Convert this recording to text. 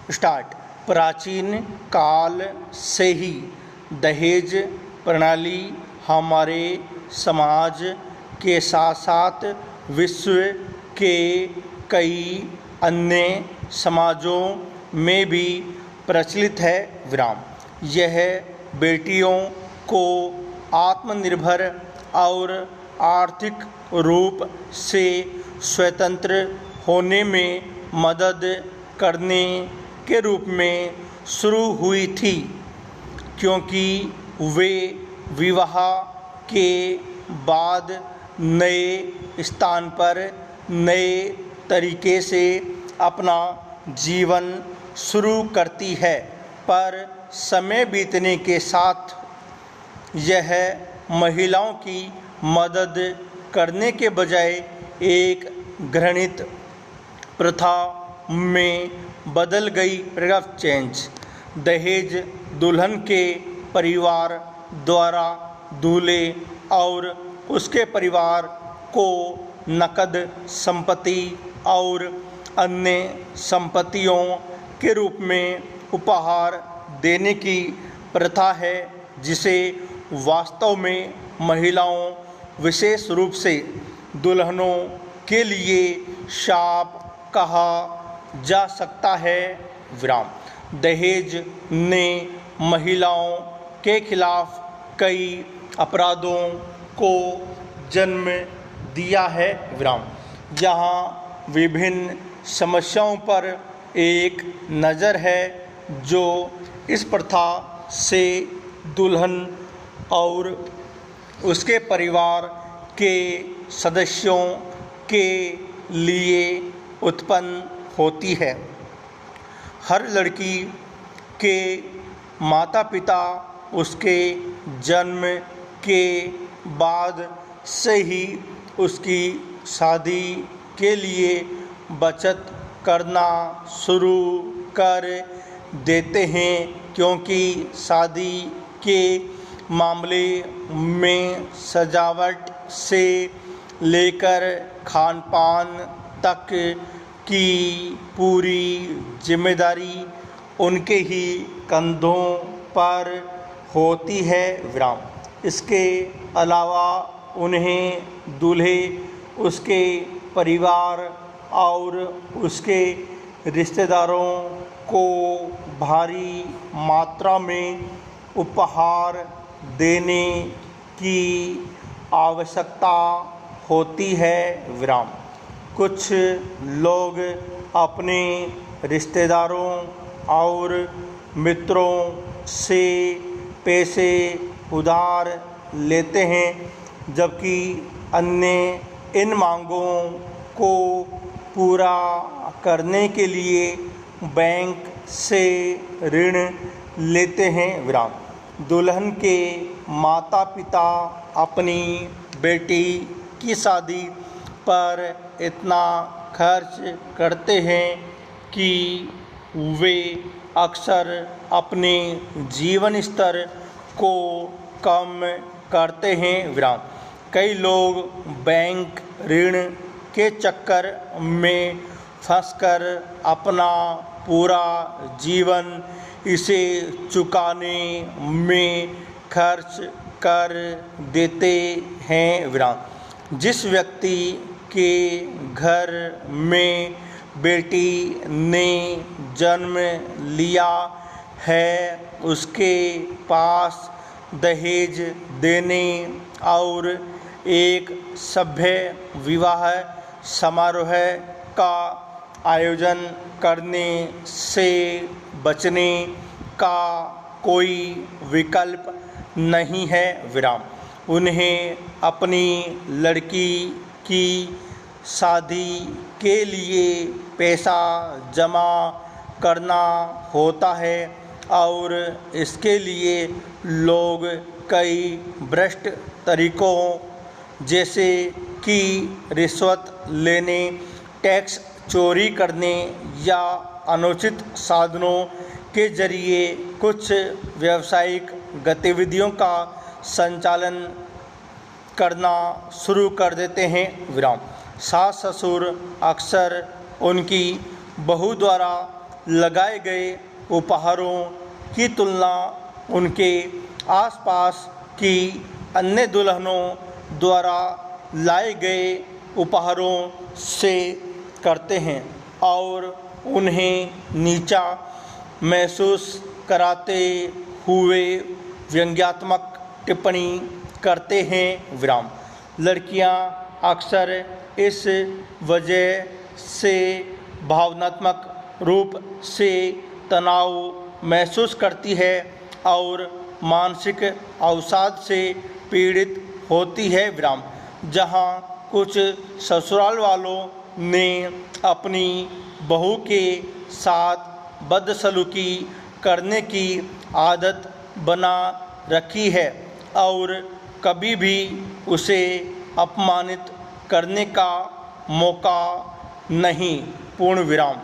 Start. प्राचीन काल से ही दहेज प्रणाली हमारे समाज के साथ साथ विश्व के कई अन्य समाजों में भी प्रचलित है। विराम। यह बेटियों को आत्मनिर्भर और आर्थिक रूप से स्वतंत्र होने में मदद करने के रूप में शुरू हुई थी, क्योंकि वे विवाह के बाद नए स्थान पर नए तरीके से अपना जीवन शुरू करती है। पर समय बीतने के साथ यह महिलाओं की मदद करने के बजाय एक घृणित प्रथा में बदल गई। Paragraph change. दहेज दुल्हन के परिवार द्वारा दूल्हे और उसके परिवार को नकद संपत्ति और अन्य संपत्तियों के रूप में उपहार देने की प्रथा है, जिसे वास्तव में महिलाओं, विशेष रूप से दुल्हनों के लिए शाप कहा जा सकता है। विराम। दहेज ने महिलाओं के खिलाफ कई अपराधों को जन्म दिया है। विराम। यहाँ विभिन्न समस्याओं पर एक नज़र है जो इस प्रथा से दुल्हन और उसके परिवार के सदस्यों के लिए उत्पन्न होती है। हर लड़की के माता पिता उसके जन्म के बाद से ही उसकी शादी के लिए बचत करना शुरू कर देते हैं, क्योंकि शादी के मामले में सजावट से लेकर खान पान तक की पूरी जिम्मेदारी उनके ही कंधों पर होती है। विराम। इसके अलावा उन्हें दूल्हे, उसके परिवार और उसके रिश्तेदारों को भारी मात्रा में उपहार देने की आवश्यकता होती है। विराम। कुछ लोग अपने रिश्तेदारों और मित्रों से पैसे उधार लेते हैं, जबकि अन्य इन मांगों को पूरा करने के लिए बैंक से ऋण लेते हैं। विराम। दुल्हन के माता पिता अपनी बेटी की शादी पर इतना खर्च करते हैं कि वे अक्सर अपने जीवन स्तर को कम करते हैं। विराम। कई लोग बैंक ऋण के चक्कर में फंसकर अपना पूरा जीवन इसे चुकाने में खर्च कर देते हैं। विराम। जिस व्यक्ति के घर में बेटी ने जन्म लिया है, उसके पास दहेज देने और एक सभ्य विवाह समारोह का आयोजन करने से बचने का कोई विकल्प नहीं है। विराम। उन्हें अपनी लड़की की शादी के लिए पैसा जमा करना होता है और इसके लिए लोग कई भ्रष्ट तरीकों जैसे कि रिश्वत लेने, टैक्स चोरी करने या अनुचित साधनों के जरिए कुछ व्यावसायिक गतिविधियों का संचालन करना शुरू कर देते हैं। विराम। सास ससुर अक्सर उनकी बहू द्वारा लगाए गए उपहारों की तुलना उनके आसपास की अन्य दुल्हनों द्वारा लाए गए उपहारों से करते हैं और उन्हें नीचा महसूस कराते हुए व्यंग्यात्मक टिप्पणी करते हैं। विराम। लड़कियां अक्सर इस वजह से भावनात्मक रूप से तनाव महसूस करती है और मानसिक अवसाद से पीड़ित होती है। विराम। जहां कुछ ससुराल वालों ने अपनी बहू के साथ बदसलूकी करने की आदत बना रखी है और कभी भी उसे अपमानित करने का मौका नहीं। पूर्ण विराम।